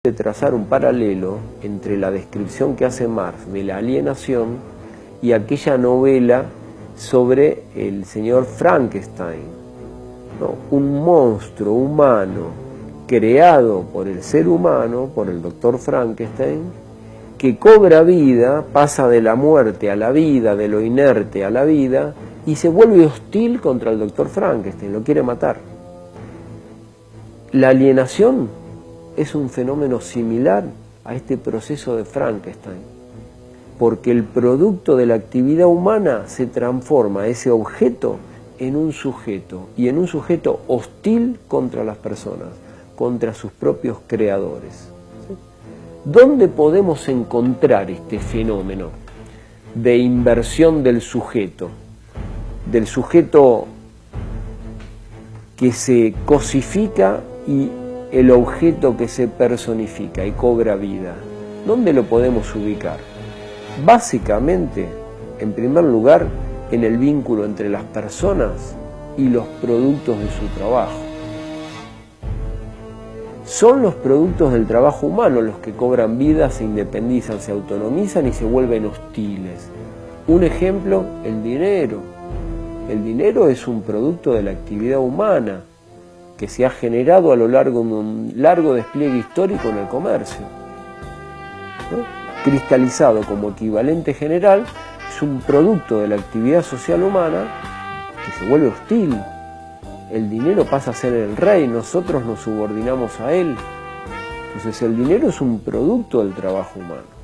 de trazar un paralelo entre la descripción que hace Marx de la alienación y aquella novela sobre el señor Frankenstein, ¿no? Un monstruo humano creado por el ser humano, por el doctor Frankenstein, que cobra vida, pasa de la muerte a la vida, de lo inerte a la vida, y se vuelve hostil contra el doctor Frankenstein, lo quiere matar. La alienación es un fenómeno similar a este proceso de Frankenstein, porque el producto de la actividad humana se transforma ese objeto en un sujeto, y en un sujeto hostil contra las personas, contra sus propios creadores. ¿Dónde podemos encontrar este fenómeno de inversión del sujeto que se cosifica y el objeto que se personifica y cobra vida? ¿Dónde lo podemos ubicar? Básicamente, en primer lugar, en el vínculo entre las personas y los productos de su trabajo. Son los productos del trabajo humano los que cobran vida, se independizan, se autonomizan y se vuelven hostiles. Un ejemplo, el dinero. El dinero es un producto de la actividad humana que se ha generado a lo largo de un largo despliegue histórico en el comercio, ¿no? Cristalizado como equivalente general, es un producto de la actividad social humana que se vuelve hostil. El dinero pasa a ser el rey, nosotros nos subordinamos a él. Entonces el dinero es un producto del trabajo humano.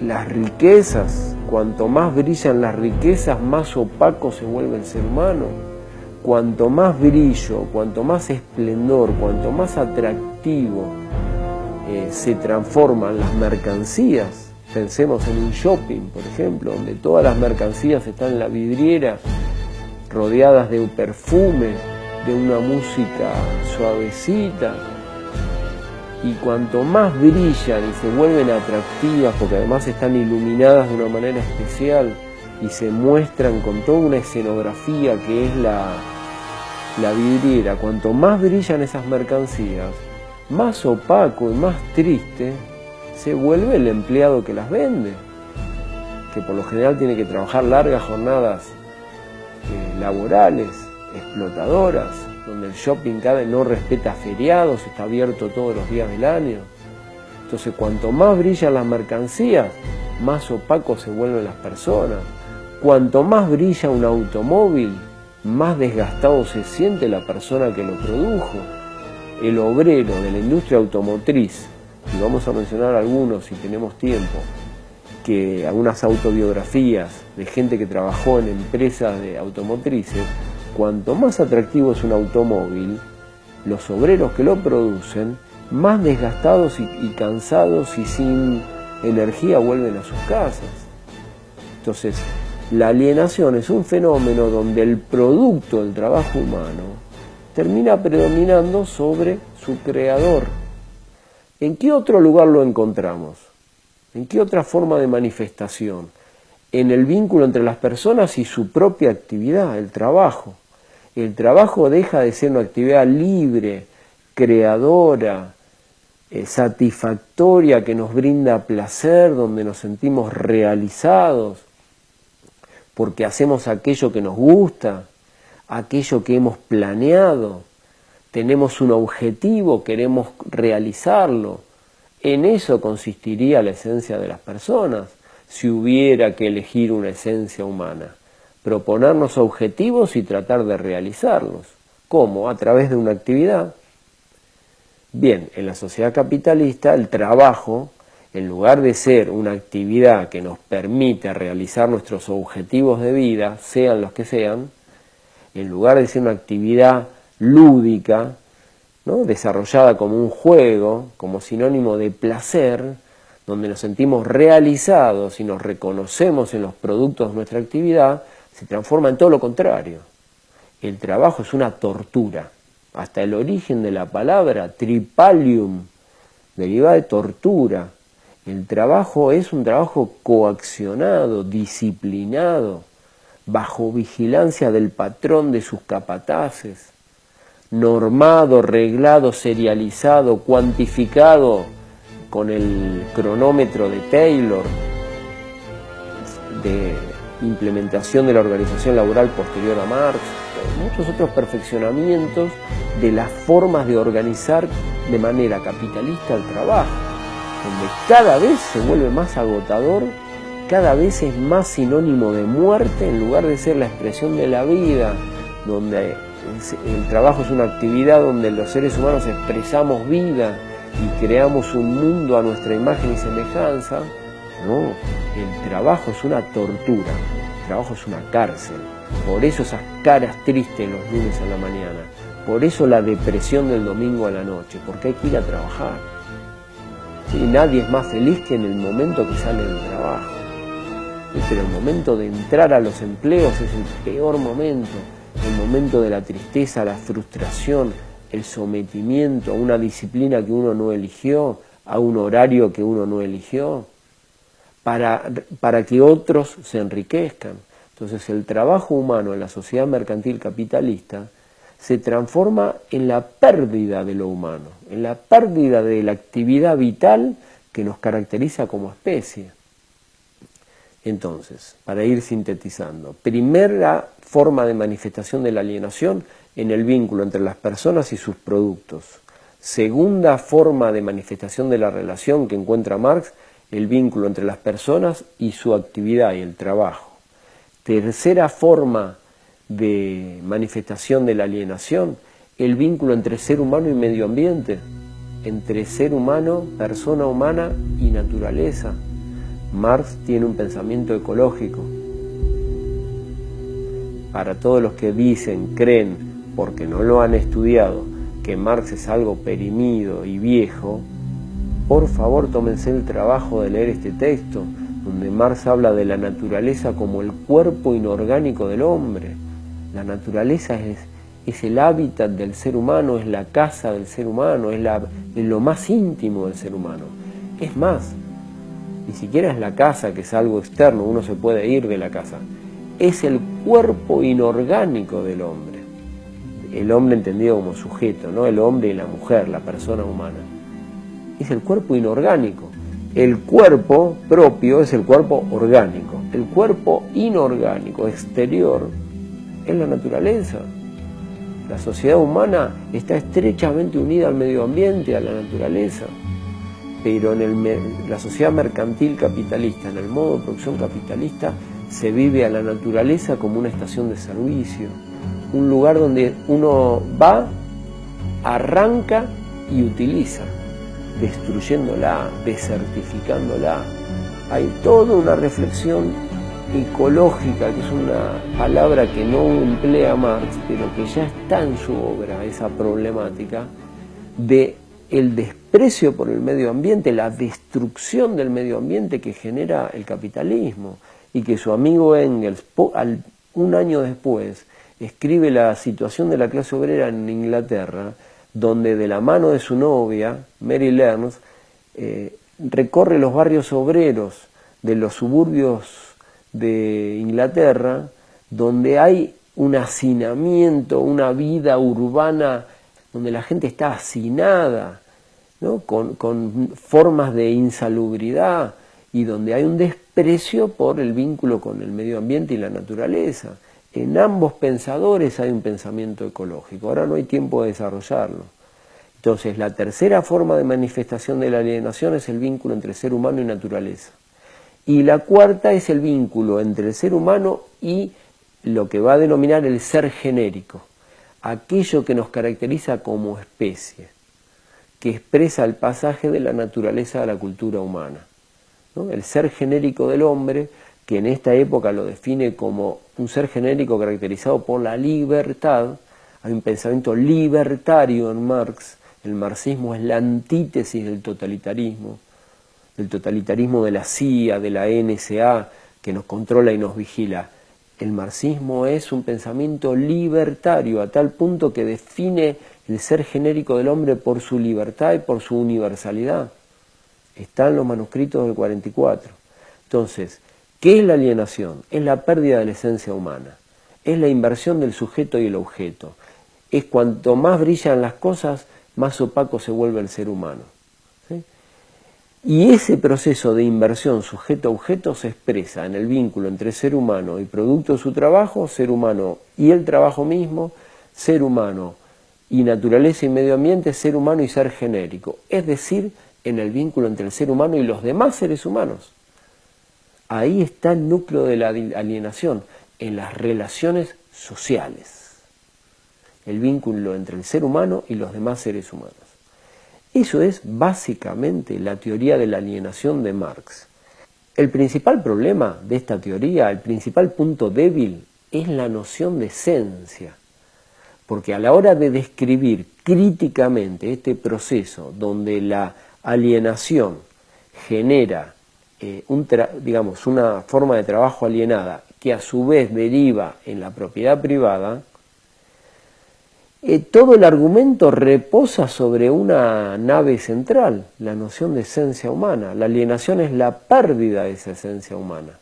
Las riquezas, cuanto más brillan las riquezas, más opaco se vuelve el ser humano. Cuanto más brillo, cuanto más esplendor, cuanto más atractivo se transforman las mercancías. Pensemos en un shopping, por ejemplo, donde todas las mercancías están en la vidriera, rodeadas de un perfume, de una música suavecita. Y cuanto más brillan y se vuelven atractivas, porque además están iluminadas de una manera especial y se muestran con toda una escenografía que es la vidriera, cuanto más brillan esas mercancías, más opaco y más triste se vuelve el empleado que las vende, que por lo general tiene que trabajar largas jornadas laborales, explotadoras, donde el shopping no respeta feriados, está abierto todos los días del año. Entonces, cuanto más brillan las mercancías, más opaco se vuelven las personas. Cuanto más brilla un automóvil, más desgastado se siente la persona que lo produjo. El obrero de la industria automotriz, y vamos a mencionar algunos si tenemos tiempo, que algunas autobiografías de gente que trabajó en empresas de automotrices, cuanto más atractivo es un automóvil, los obreros que lo producen, más desgastados y cansados y sin energía vuelven a sus casas. Entonces, la alienación es un fenómeno donde el producto del trabajo humano termina predominando sobre su creador. ¿En qué otro lugar lo encontramos? ¿En qué otra forma de manifestación? En el vínculo entre las personas y su propia actividad, el trabajo. El trabajo deja de ser una actividad libre, creadora, satisfactoria, que nos brinda placer, donde nos sentimos realizados, porque hacemos aquello que nos gusta, aquello que hemos planeado, tenemos un objetivo, queremos realizarlo. En eso consistiría la esencia de las personas, si hubiera que elegir una esencia humana. Proponernos objetivos y tratar de realizarlos. ¿Cómo? A través de una actividad. Bien, en la sociedad capitalista el trabajo, en lugar de ser una actividad que nos permite realizar nuestros objetivos de vida, sean los que sean, en lugar de ser una actividad lúdica, ¿no?, desarrollada como un juego, como sinónimo de placer, donde nos sentimos realizados y nos reconocemos en los productos de nuestra actividad, se transforma en todo lo contrario. El trabajo es una tortura. Hasta el origen de la palabra, tripalium, deriva de tortura. El trabajo es un trabajo coaccionado, disciplinado, bajo vigilancia del patrón, de sus capataces, normado, reglado, serializado, cuantificado con el cronómetro de Taylor, de implementación de la organización laboral posterior a Marx, muchos otros perfeccionamientos de las formas de organizar de manera capitalista el trabajo, donde cada vez se vuelve más agotador, cada vez es más sinónimo de muerte en lugar de ser la expresión de la vida, donde el trabajo es una actividad donde los seres humanos expresamos vida y creamos un mundo a nuestra imagen y semejanza. No, el trabajo es una tortura, el trabajo es una cárcel. Por eso esas caras tristes los lunes a la mañana, por eso la depresión del domingo a la noche, porque hay que ir a trabajar. Sí, nadie es más feliz que en el momento que sale del trabajo. Sí, pero el momento de entrar a los empleos es el peor momento, el momento de la tristeza, la frustración, el sometimiento a una disciplina que uno no eligió, a un horario que uno no eligió, para que otros se enriquezcan. Entonces el trabajo humano en la sociedad mercantil capitalista se transforma en la pérdida de lo humano, en la pérdida de la actividad vital que nos caracteriza como especie. Entonces, para ir sintetizando, primera forma de manifestación de la alienación en el vínculo entre las personas y sus productos. Segunda forma de manifestación de la relación que encuentra Marx, el vínculo entre las personas y su actividad y el trabajo. Tercera forma de manifestación de la alienación, el vínculo entre ser humano y medio ambiente, entre ser humano, persona humana y naturaleza. Marx tiene un pensamiento ecológico. Para todos los que dicen, creen, porque no lo han estudiado, que Marx es algo perimido y viejo, por favor tómense el trabajo de leer este texto, donde Marx habla de la naturaleza como el cuerpo inorgánico del hombre. La naturaleza es el hábitat del ser humano, es la casa del ser humano, es lo más íntimo del ser humano. Es más, ni siquiera es la casa, que es algo externo, uno se puede ir de la casa. Es el cuerpo inorgánico del hombre. El hombre entendido como sujeto, ¿no? El hombre y la mujer, la persona humana. Es el cuerpo inorgánico. El cuerpo propio es el cuerpo orgánico. El cuerpo inorgánico, exterior, es la naturaleza. La sociedad humana está estrechamente unida al medio ambiente, a la naturaleza. Pero en la sociedad mercantil capitalista, en el modo de producción capitalista, se vive a la naturaleza como una estación de servicio. Un lugar donde uno va, arranca y utiliza, destruyéndola, desertificándola. Hay toda una reflexión ecológica, que es una palabra que no emplea Marx, pero que ya está en su obra, esa problemática de el desprecio por el medio ambiente, la destrucción del medio ambiente que genera el capitalismo, y que su amigo Engels, un año después, escribe la situación de la clase obrera en Inglaterra, donde de la mano de su novia, Mary Learns, recorre los barrios obreros de los suburbios de Inglaterra, donde hay un hacinamiento, una vida urbana, donde la gente está hacinada, ¿no? con formas de insalubridad, y donde hay un desprecio por el vínculo con el medio ambiente y la naturaleza. En ambos pensadores hay un pensamiento ecológico. Ahora no hay tiempo de desarrollarlo. Entonces, la tercera forma de manifestación de la alienación es el vínculo entre ser humano y naturaleza. Y la cuarta es el vínculo entre el ser humano y lo que va a denominar el ser genérico, aquello que nos caracteriza como especie, que expresa el pasaje de la naturaleza a la cultura humana, ¿no? El ser genérico del hombre, que en esta época lo define como un ser genérico caracterizado por la libertad. Hay un pensamiento libertario en Marx. El marxismo es la antítesis del totalitarismo de la CIA, de la NSA, que nos controla y nos vigila. El marxismo es un pensamiento libertario, a tal punto que define el ser genérico del hombre por su libertad y por su universalidad. Está en los manuscritos del 44. Entonces, ¿qué es la alienación? Es la pérdida de la esencia humana, es la inversión del sujeto y el objeto, es cuanto más brillan las cosas, más opaco se vuelve el ser humano. ¿Sí? Y ese proceso de inversión sujeto-objeto se expresa en el vínculo entre ser humano y producto de su trabajo, ser humano y el trabajo mismo, ser humano y naturaleza y medio ambiente, ser humano y ser genérico. Es decir, en el vínculo entre el ser humano y los demás seres humanos. Ahí está el núcleo de la alienación, en las relaciones sociales. El vínculo entre el ser humano y los demás seres humanos. Eso es básicamente la teoría de la alienación de Marx. El principal problema de esta teoría, el principal punto débil, es la noción de esencia. Porque a la hora de describir críticamente este proceso donde la alienación genera una forma de trabajo alienada que a su vez deriva en la propiedad privada, todo el argumento reposa sobre una nave central, la noción de esencia humana. La alienación es la pérdida de esa esencia humana.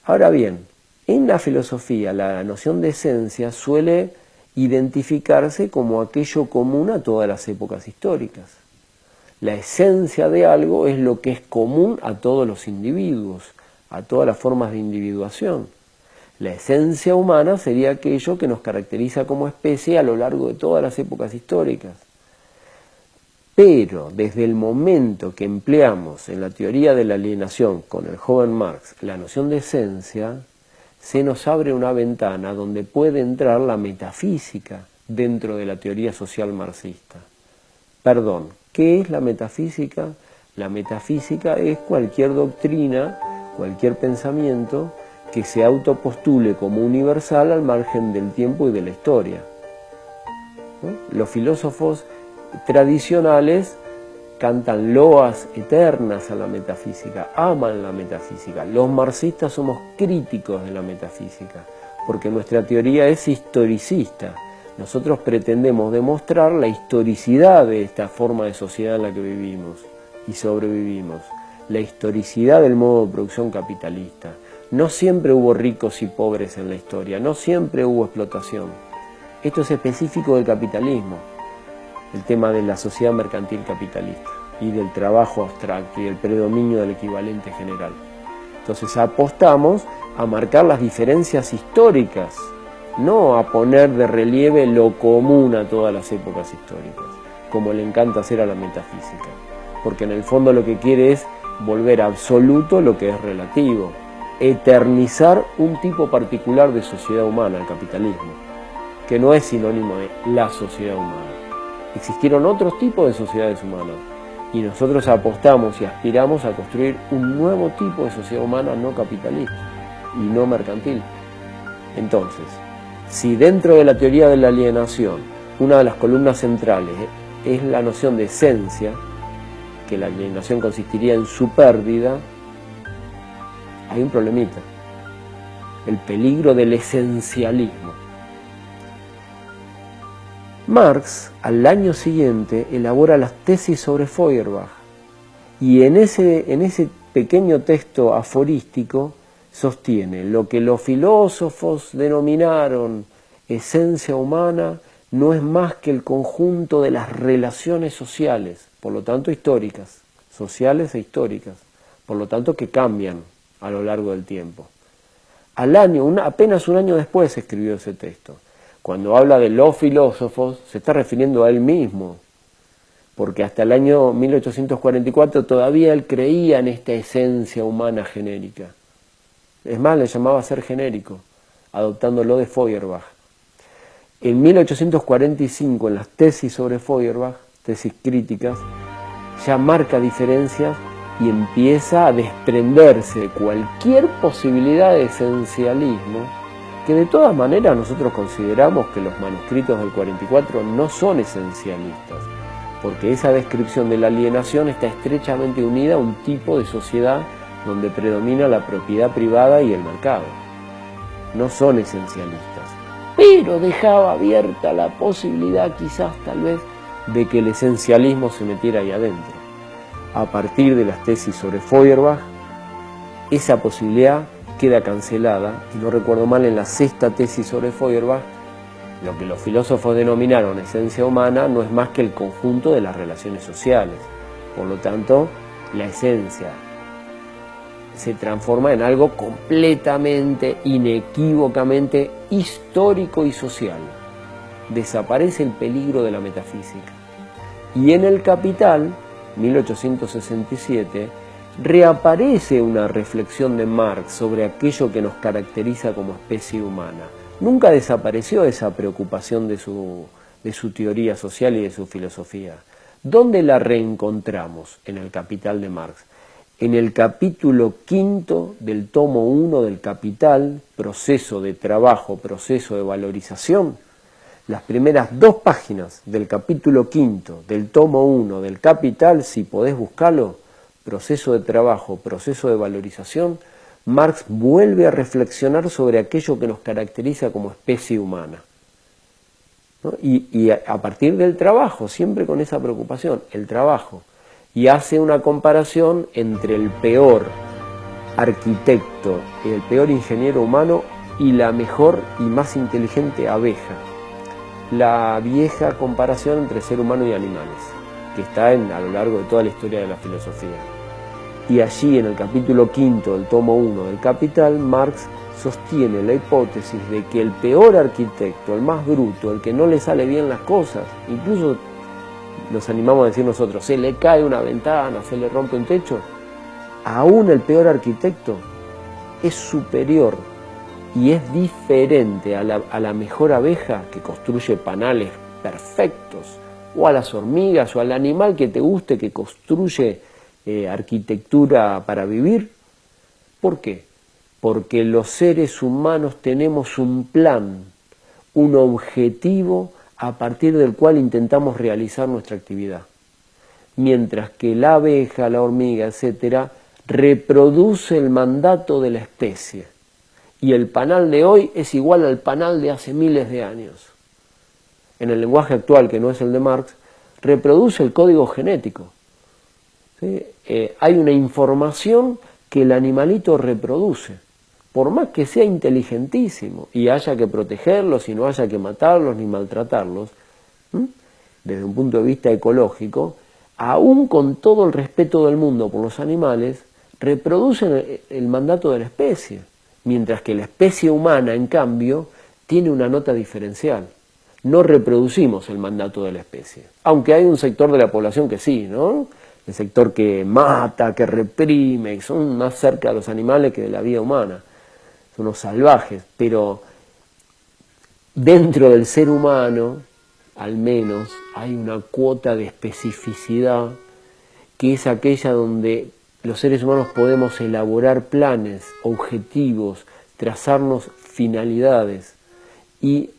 Ahora bien, en la filosofía la noción de esencia suele identificarse como aquello común a todas las épocas históricas. La esencia de algo es lo que es común a todos los individuos, a todas las formas de individuación. La esencia humana sería aquello que nos caracteriza como especie a lo largo de todas las épocas históricas. Pero desde el momento que empleamos en la teoría de la alienación con el joven Marx la noción de esencia, se nos abre una ventana donde puede entrar la metafísica dentro de la teoría social marxista. Perdón, ¿qué es la metafísica? La metafísica es cualquier doctrina, cualquier pensamiento que se autopostule como universal al margen del tiempo y de la historia. ¿No? Los filósofos tradicionales cantan loas eternas a la metafísica, aman la metafísica. Los marxistas somos críticos de la metafísica, porque nuestra teoría es historicista. Nosotros pretendemos demostrar la historicidad de esta forma de sociedad en la que vivimos y sobrevivimos, la historicidad del modo de producción capitalista. No siempre hubo ricos y pobres en la historia, no siempre hubo explotación. Esto es específico del capitalismo, el tema de la sociedad mercantil capitalista y del trabajo abstracto y el predominio del equivalente general. Entonces apostamos a marcar las diferencias históricas, no a poner de relieve lo común a todas las épocas históricas, como le encanta hacer a la metafísica, porque en el fondo lo que quiere es volver absoluto lo que es relativo, eternizar un tipo particular de sociedad humana, el capitalismo, que no es sinónimo de la sociedad humana. Existieron otros tipos de sociedades humanas y nosotros apostamos y aspiramos a construir un nuevo tipo de sociedad humana no capitalista y no mercantil. Entonces, si dentro de la teoría de la alienación una de las columnas centrales es la noción de esencia, que la alienación consistiría en su pérdida, hay un problemita, el peligro del esencialismo. Marx, al año siguiente, elabora las tesis sobre Feuerbach y en ese pequeño texto aforístico sostiene lo que los filósofos denominaron esencia humana no es más que el conjunto de las relaciones sociales, por lo tanto históricas, sociales e históricas, por lo tanto que cambian a lo largo del tiempo. Apenas un año después escribió ese texto. Cuando habla de los filósofos, se está refiriendo a él mismo, porque hasta el año 1844 todavía él creía en esta esencia humana genérica. Es más, le llamaba ser genérico, adoptándolo de Feuerbach. En 1845, en las tesis sobre Feuerbach, tesis críticas, ya marca diferencias y empieza a desprenderse de cualquier posibilidad de esencialismo, que de todas maneras nosotros consideramos que los manuscritos del 44 no son esencialistas, porque esa descripción de la alienación está estrechamente unida a un tipo de sociedad donde predomina la propiedad privada y el mercado. No son esencialistas, pero dejaba abierta la posibilidad quizás tal vez de que el esencialismo se metiera ahí adentro. A partir de las tesis sobre Feuerbach, esa posibilidad queda cancelada, y no recuerdo mal, en la sexta tesis sobre Feuerbach, Lo que los filósofos denominaron esencia humana no es más que el conjunto de las relaciones sociales. Por lo tanto, la esencia se transforma en algo completamente, inequívocamente histórico y social. Desaparece el peligro de la metafísica. Y en El Capital, 1867, reaparece una reflexión de Marx sobre aquello que nos caracteriza como especie humana. Nunca desapareció esa preocupación de su teoría social y de su filosofía. ¿Dónde la reencontramos? En El Capital de Marx. En el capítulo 5 del tomo 1 del Capital, proceso de trabajo, proceso de valorización, las primeras 2 páginas del capítulo 5 del tomo 1 del Capital, si podés buscarlo, proceso de trabajo, proceso de valorización, Marx vuelve a reflexionar sobre aquello que nos caracteriza como especie humana, ¿no? Y a partir del trabajo, siempre con esa preocupación, el trabajo, y hace una comparación entre el peor arquitecto, el peor ingeniero humano y la mejor y más inteligente abeja. La vieja comparación entre ser humano y animales, que está a lo largo de toda la historia de la filosofía. Y allí, en el capítulo 5 del tomo 1 del Capital, Marx sostiene la hipótesis de que el peor arquitecto, el más bruto, el que no le sale bien las cosas, incluso nos animamos a decir nosotros, se le cae una ventana, se le rompe un techo, aún el peor arquitecto es superior y es diferente a la mejor abeja que construye panales perfectos, o a las hormigas, o al animal que te guste que construye arquitectura para vivir. ¿Por qué? Porque los seres humanos tenemos un plan, un objetivo a partir del cual intentamos realizar nuestra actividad. Mientras que la abeja, la hormiga, etcétera, reproduce el mandato de la especie. Y el panal de hoy es igual al panal de hace miles de años. En el lenguaje actual, que no es el de Marx, reproduce el código genético. ¿Sí? Hay una información que el animalito reproduce, por más que sea inteligentísimo y haya que protegerlos y no haya que matarlos ni maltratarlos, desde un punto de vista ecológico, aún con todo el respeto del mundo por los animales, reproducen el mandato de la especie, mientras que la especie humana, en cambio, tiene una nota diferencial. No reproducimos el mandato de la especie, aunque hay un sector de la población que sí, ¿no? El sector que mata, que reprime, que son más cerca de los animales que de la vida humana. Son unos salvajes, pero dentro del ser humano, al menos, hay una cuota de especificidad que es aquella donde los seres humanos podemos elaborar planes, objetivos, trazarnos finalidades y,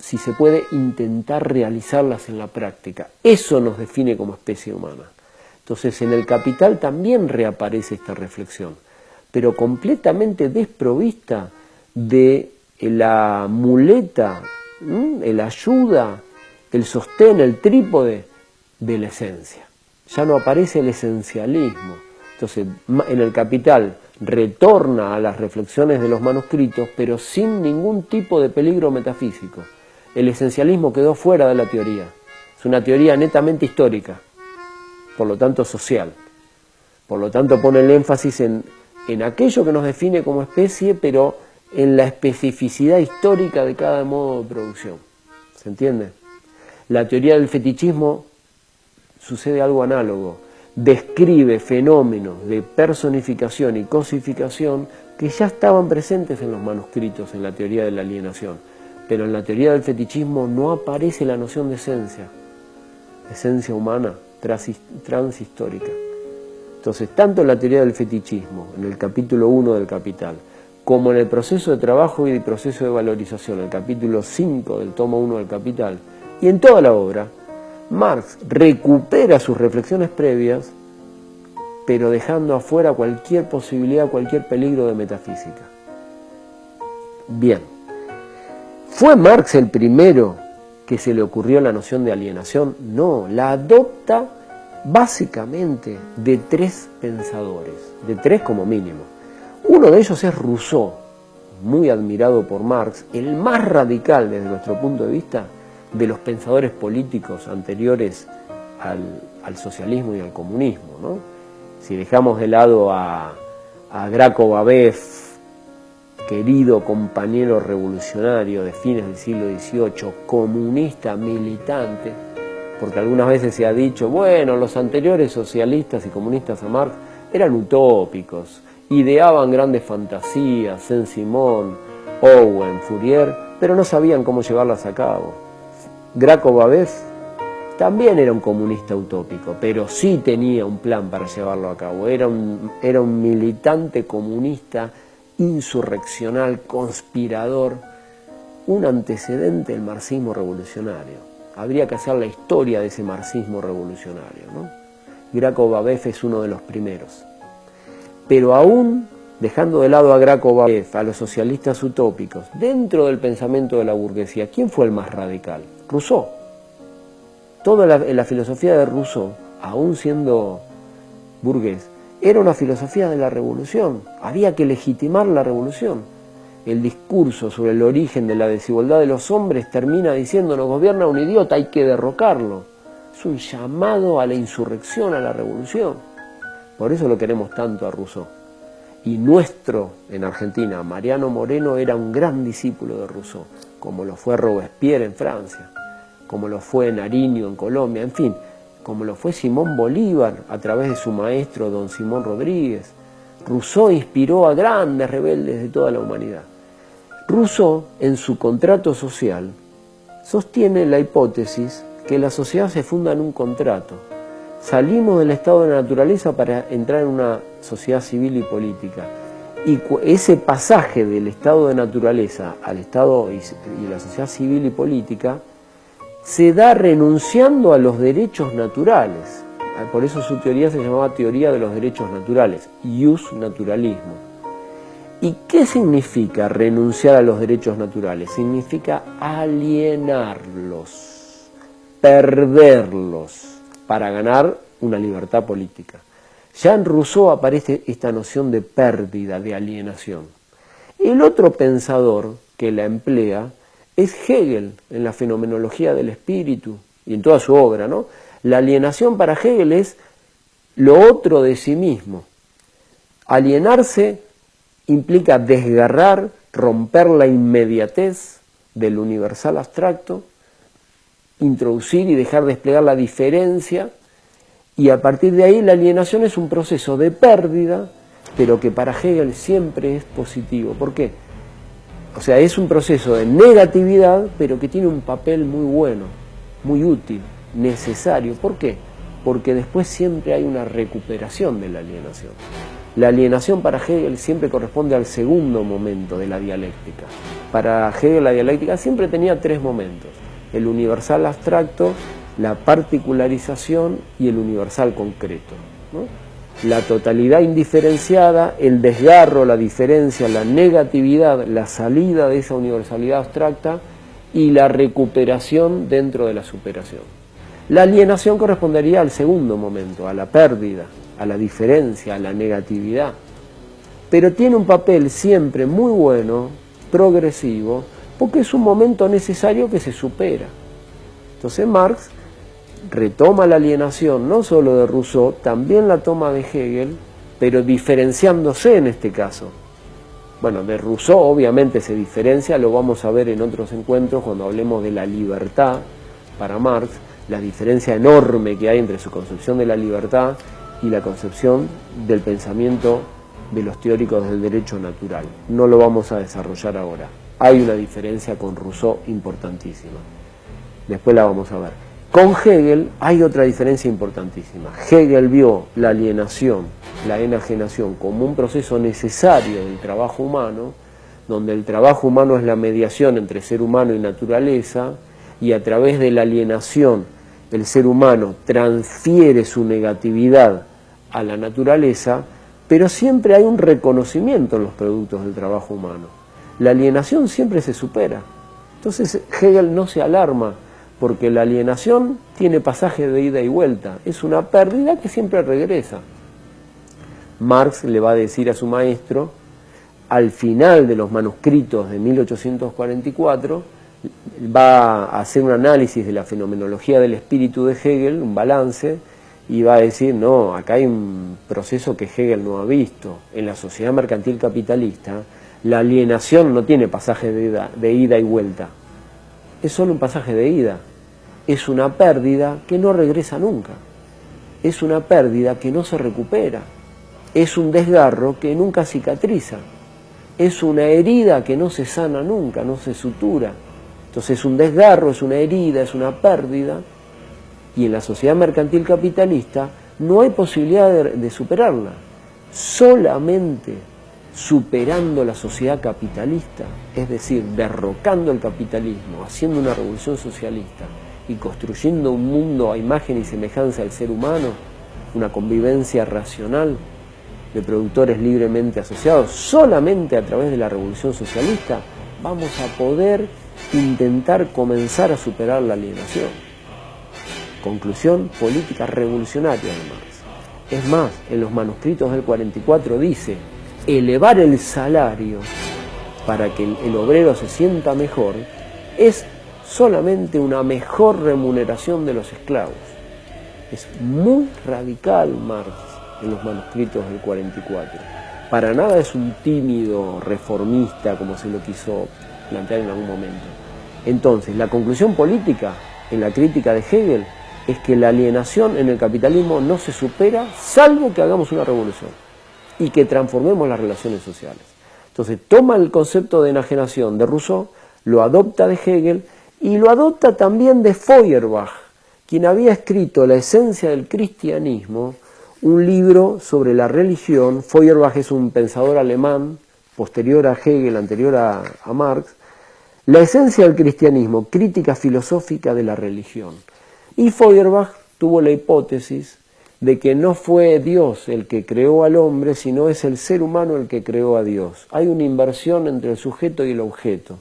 si se puede, intentar realizarlas en la práctica. Eso nos define como especie humana. Entonces, en El Capital también reaparece esta reflexión, pero completamente desprovista de la muleta, el ayuda, el sostén, el trípode de la esencia. Ya no aparece el esencialismo. Entonces, en El Capital retorna a las reflexiones de los manuscritos, pero sin ningún tipo de peligro metafísico. El esencialismo quedó fuera de la teoría. Es una teoría netamente histórica, por lo tanto social. Por lo tanto pone el énfasis en aquello que nos define como especie, pero en la especificidad histórica de cada modo de producción. ¿Se entiende? La teoría del fetichismo sucede algo análogo. Describe fenómenos de personificación y cosificación que ya estaban presentes en los manuscritos en la teoría de la alienación. Pero en la teoría del fetichismo no aparece la noción de esencia humana, transhistórica. Entonces, tanto en la teoría del fetichismo, en el capítulo 1 del Capital, como en el proceso de trabajo y el proceso de valorización, el capítulo 5 del tomo 1 del Capital, y en toda la obra, Marx recupera sus reflexiones previas, pero dejando afuera cualquier posibilidad, cualquier peligro de metafísica. Bien, ¿fue Marx el primero que se le ocurrió la noción de alienación? No, la adopta básicamente de 3 pensadores, de 3 como mínimo. Uno de ellos es Rousseau, muy admirado por Marx, el más radical desde nuestro punto de vista de los pensadores políticos anteriores al socialismo y al comunismo, ¿no? Si dejamos de lado a Graco Babev, querido compañero revolucionario de fines del siglo XVIII, comunista, militante, porque algunas veces se ha dicho, bueno, los anteriores socialistas y comunistas a Marx eran utópicos, ideaban grandes fantasías, Saint-Simon, Owen, Fourier, pero no sabían cómo llevarlas a cabo. Graco Babev también era un comunista utópico, pero sí tenía un plan para llevarlo a cabo. Era un militante comunista, insurreccional, conspirador, un antecedente del marxismo revolucionario. Habría que hacer la historia de ese marxismo revolucionario, ¿no? Graco Babev es uno de los primeros. Pero aún, dejando de lado a Graco Babev, a los socialistas utópicos, dentro del pensamiento de la burguesía, ¿quién fue el más radical? Rousseau. Toda la filosofía de Rousseau, aún siendo burgués, era una filosofía de la revolución. Había que legitimar la revolución. El discurso sobre el origen de la desigualdad de los hombres termina diciendo: nos gobierna un idiota, hay que derrocarlo. Es un llamado a la insurrección, a la revolución. Por eso lo queremos tanto a Rousseau. Y nuestro, en Argentina, Mariano Moreno, era un gran discípulo de Rousseau, como lo fue Robespierre en Francia, como lo fue Nariño en Colombia, en fin, como lo fue Simón Bolívar a través de su maestro don Simón Rodríguez. Rousseau inspiró a grandes rebeldes de toda la humanidad. Rousseau, en su contrato social, sostiene la hipótesis que la sociedad se funda en un contrato. Salimos del estado de la naturaleza para entrar en una sociedad civil y política. Y ese pasaje del estado de naturaleza al estado y la sociedad civil y política se da renunciando a los derechos naturales. Por eso su teoría se llamaba teoría de los derechos naturales, ius naturalismo. ¿Y qué significa renunciar a los derechos naturales? Significa alienarlos, perderlos, para ganar una libertad política. Ya en Rousseau aparece esta noción de pérdida, de alienación. El otro pensador que la emplea es Hegel, en la fenomenología del espíritu y en toda su obra, ¿no? La alienación para Hegel es lo otro de sí mismo. Alienarse implica desgarrar, romper la inmediatez del universal abstracto, introducir y dejar desplegar la diferencia, y a partir de ahí la alienación es un proceso de pérdida, pero que para Hegel siempre es positivo. ¿Por qué? O sea, es un proceso de negatividad, pero que tiene un papel muy bueno, muy útil, necesario. ¿Por qué? Porque después siempre hay una recuperación de la alienación. La alienación para Hegel siempre corresponde al segundo momento de la dialéctica. Para Hegel la dialéctica siempre tenía tres momentos: el universal abstracto, la particularización y el universal concreto, ¿no? La totalidad indiferenciada, el desgarro, la diferencia, la negatividad, la salida de esa universalidad abstracta y la recuperación dentro de la superación. La alienación correspondería al segundo momento, a la pérdida, a la diferencia, a la negatividad. Pero tiene un papel siempre muy bueno, progresivo, porque es un momento necesario que se supera. Entonces Marx retoma la alienación no solo de Rousseau, también la toma de Hegel, pero diferenciándose en este caso. Bueno, de Rousseau obviamente se diferencia, lo vamos a ver en otros encuentros cuando hablemos de la libertad para Marx, la diferencia enorme que hay entre su concepción de la libertad y la concepción del pensamiento de los teóricos del derecho natural. No lo vamos a desarrollar ahora. Hay una diferencia con Rousseau importantísima. Después la vamos a ver. Con Hegel hay otra diferencia importantísima. Hegel vio la alienación, la enajenación, como un proceso necesario del trabajo humano, donde el trabajo humano es la mediación entre ser humano y naturaleza, y a través de la alienación el ser humano transfiere su negatividad a la naturaleza, pero siempre hay un reconocimiento en los productos del trabajo humano. La alienación siempre se supera. Entonces Hegel no se alarma, porque la alienación tiene pasaje de ida y vuelta, es una pérdida que siempre regresa. Marx le va a decir a su maestro: al final de los manuscritos de 1844, va a hacer un análisis de la fenomenología del espíritu de Hegel, un balance, y va a decir, no, acá hay un proceso que Hegel no ha visto. En la sociedad mercantil capitalista, la alienación no tiene pasaje de ida y vuelta. Es solo un pasaje de ida. Es una pérdida que no regresa nunca. Es una pérdida que no se recupera. Es un desgarro que nunca cicatriza. Es una herida que no se sana nunca, no se sutura. Entonces es un desgarro, es una herida, es una pérdida. Y en la sociedad mercantil capitalista no hay posibilidad de superarla. Solamente superando la sociedad capitalista, es decir, derrocando el capitalismo, haciendo una revolución socialista y construyendo un mundo a imagen y semejanza del ser humano, una convivencia racional de productores libremente asociados, solamente a través de la revolución socialista vamos a poder intentar comenzar a superar la alienación. Conclusión política revolucionaria de Marx. Es más, en los manuscritos del 44 dice, elevar el salario para que el obrero se sienta mejor es solamente una mejor remuneración de los esclavos. Es muy radical Marx en los manuscritos del 44. Para nada es un tímido reformista como se lo quiso plantear en algún momento. Entonces, la conclusión política en la crítica de Hegel es que la alienación en el capitalismo no se supera salvo que hagamos una revolución y que transformemos las relaciones sociales. Entonces toma el concepto de enajenación de Rousseau, lo adopta de Hegel y lo adopta también de Feuerbach, quien había escrito La esencia del cristianismo, un libro sobre la religión. Feuerbach es un pensador alemán, posterior a Hegel, anterior a Marx. La esencia del cristianismo, crítica filosófica de la religión. Y Feuerbach tuvo la hipótesis de que no fue Dios el que creó al hombre, sino es el ser humano el que creó a Dios. Hay una inversión entre el sujeto y el objeto.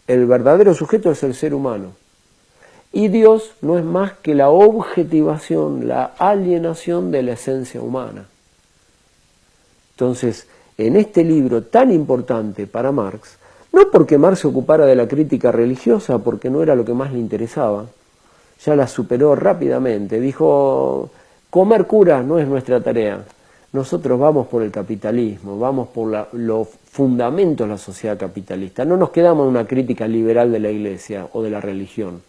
El verdadero sujeto es el ser humano. Y Dios no es más que la objetivación, la alienación de la esencia humana. Entonces, en este libro tan importante para Marx, no porque Marx se ocupara de la crítica religiosa, porque no era lo que más le interesaba, ya la superó rápidamente, dijo, comer curas no es nuestra tarea, nosotros vamos por el capitalismo, vamos por los fundamentos de la sociedad capitalista, no nos quedamos en una crítica liberal de la iglesia o de la religión,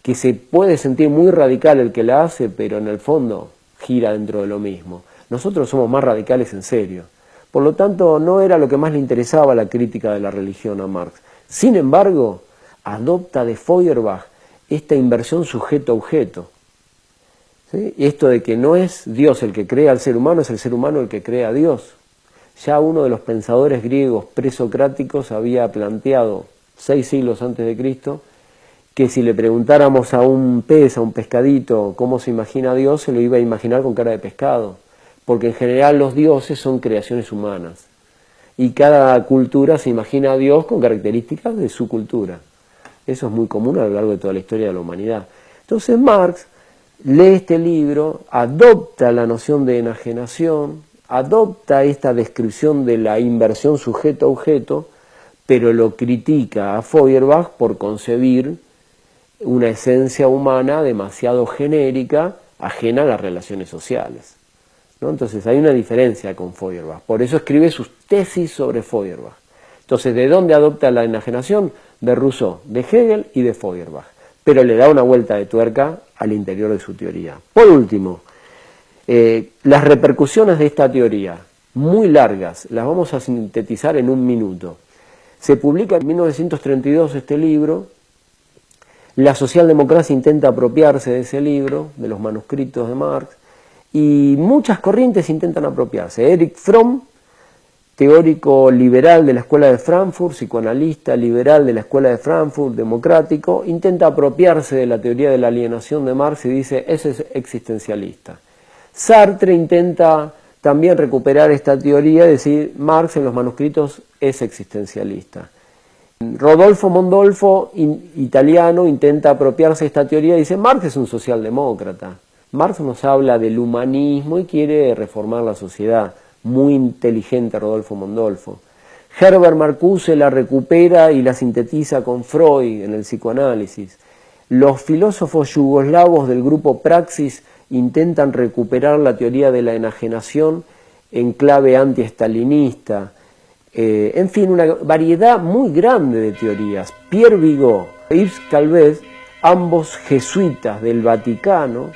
que se puede sentir muy radical el que la hace, pero en el fondo gira dentro de lo mismo. Nosotros somos más radicales en serio. Por lo tanto, no era lo que más le interesaba la crítica de la religión a Marx. Sin embargo, adopta de Feuerbach esta inversión sujeto-objeto. ¿Sí? Esto de que no es Dios el que crea al ser humano, es el ser humano el que crea a Dios. Ya uno de los pensadores griegos presocráticos había planteado, 6 siglos antes de Cristo, que si le preguntáramos a un pez, a un pescadito, cómo se imagina a Dios, se lo iba a imaginar con cara de pescado. Porque en general los dioses son creaciones humanas. Y cada cultura se imagina a Dios con características de su cultura. Eso es muy común a lo largo de toda la historia de la humanidad. Entonces Marx lee este libro, adopta la noción de enajenación, adopta esta descripción de la inversión sujeto-objeto, pero lo critica a Feuerbach por concebir una esencia humana demasiado genérica, ajena a las relaciones sociales, ¿no? Entonces hay una diferencia con Feuerbach, por eso escribe sus tesis sobre Feuerbach. Entonces, ¿de dónde adopta la enajenación? De Rousseau, de Hegel y de Feuerbach, pero le da una vuelta de tuerca al interior de su teoría. Por último, las repercusiones de esta teoría, muy largas, las vamos a sintetizar en un minuto. Se publica en 1932 este libro. La socialdemocracia intenta apropiarse de ese libro, de los manuscritos de Marx, y muchas corrientes intentan apropiarse. Erich Fromm, teórico liberal de la Escuela de Frankfurt, psicoanalista liberal de la Escuela de Frankfurt, democrático, intenta apropiarse de la teoría de la alienación de Marx y dice, ese es existencialista. Sartre intenta también recuperar esta teoría y decir, Marx en los manuscritos es existencialista. Rodolfo Mondolfo, italiano, intenta apropiarse de esta teoría y dice, Marx es un socialdemócrata. Marx nos habla del humanismo y quiere reformar la sociedad. Muy inteligente Rodolfo Mondolfo. Herbert Marcuse la recupera y la sintetiza con Freud en el psicoanálisis. Los filósofos yugoslavos del grupo Praxis intentan recuperar la teoría de la enajenación en clave anti-estalinista. En fin, una variedad muy grande de teorías. Pierre Vigot e Yves Calvet, ambos jesuitas del Vaticano,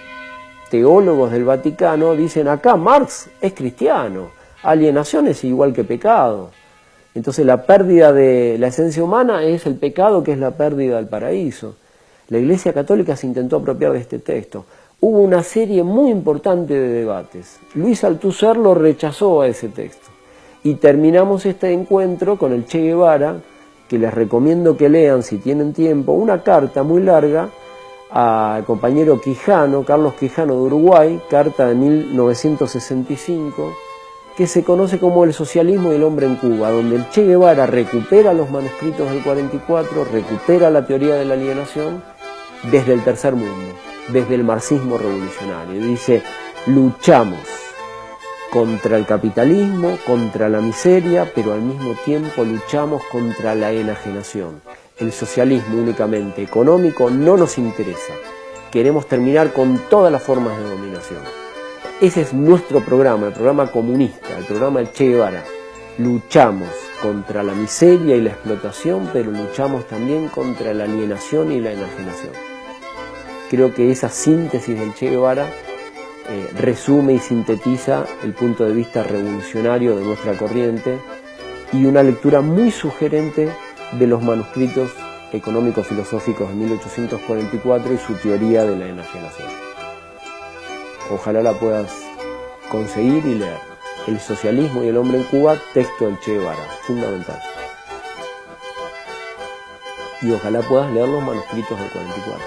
teólogos del Vaticano, dicen acá Marx es cristiano, alienación es igual que pecado. Entonces la pérdida de la esencia humana es el pecado, que es la pérdida del paraíso. La Iglesia Católica se intentó apropiar de este texto. Hubo una serie muy importante de debates. Luis Althusser lo rechazó a ese texto. Y terminamos este encuentro con el Che Guevara, que les recomiendo que lean si tienen tiempo, una carta muy larga al compañero Quijano, Carlos Quijano de Uruguay, carta de 1965, que se conoce como El socialismo y el hombre en Cuba, donde el Che Guevara recupera los manuscritos del 44, recupera la teoría de la alienación desde el tercer mundo, desde el marxismo revolucionario. Dice, luchamos contra el capitalismo, contra la miseria, pero al mismo tiempo luchamos contra la enajenación. El socialismo únicamente económico no nos interesa. Queremos terminar con todas las formas de dominación. Ese es nuestro programa, el programa comunista, el programa del Che Guevara. Luchamos contra la miseria y la explotación, pero luchamos también contra la alienación y la enajenación. Creo que esa síntesis del Che Guevara resume y sintetiza el punto de vista revolucionario de nuestra corriente y una lectura muy sugerente de los manuscritos económicos filosóficos de 1844 y su teoría de la enajenación. Ojalá la puedas conseguir y leer. El socialismo y el hombre en Cuba, texto del Che Guevara, fundamental. Y ojalá puedas leer los manuscritos del 44.